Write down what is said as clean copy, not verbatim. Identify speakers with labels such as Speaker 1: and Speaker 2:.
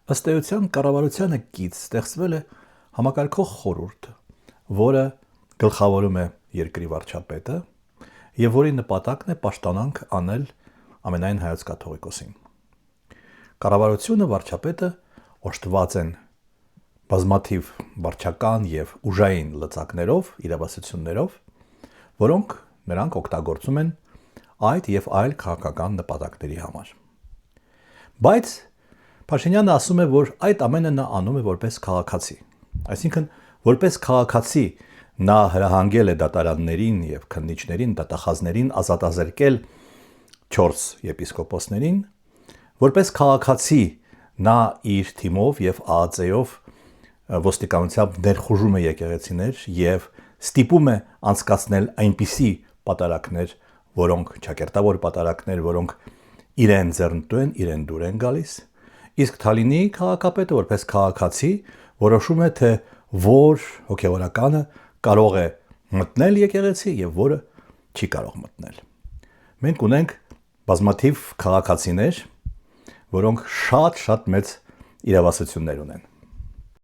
Speaker 1: Ըստ էության կառավարությանը կից ստեղծվել է համակարգող խորհուրդ, որը գլխավորում է երկրի վարչապետը եւ որի նպատակն է պաշտոնանք անել ամենայն հայոց կաթողիկոսին։ Կառավարությունը, վարչապետը օժտված են բազմաթիվ վարչական եւ ուժային լծակներով, իրավասություններով, որոնք նրանք օգտագործում են այդ եւ այլ քաղաքական նպատակների համար։ Բայց Փաշինյանը ասում է, որ այդ ամենը նա անում է որպես քաղաքացի։ Այսինքն, որպես քաղաքացի նա հրահանգել է դատարաններին եւ քննիչներին, դատախազներին ազատազրկել 4 եպիսկոպոսներին, որպես քաղաքացի նա իր թիմով եւ ԱԱԾ-ով ոստիկանությամբ ներխուժում է եկեղեցիներ եւ ստիպում է անցկացնել այնպիսի պատարակներ, որոնք ճակերտավոր պատարակներ, որոնք իրեն ձեռնտու են, իրեն դուր են գալիս, իսկ Թալինի քաղաքապետը որպես քաղաքացի որոշում է, թե որ հոգևորականը կարող է մտնել եկեղեցի եւ որը չի կարող մտնել։ Մենք ունենք բազմաթիվ քաղաքացիներ, որոնք շատ մեծ իրավասություններ ունեն։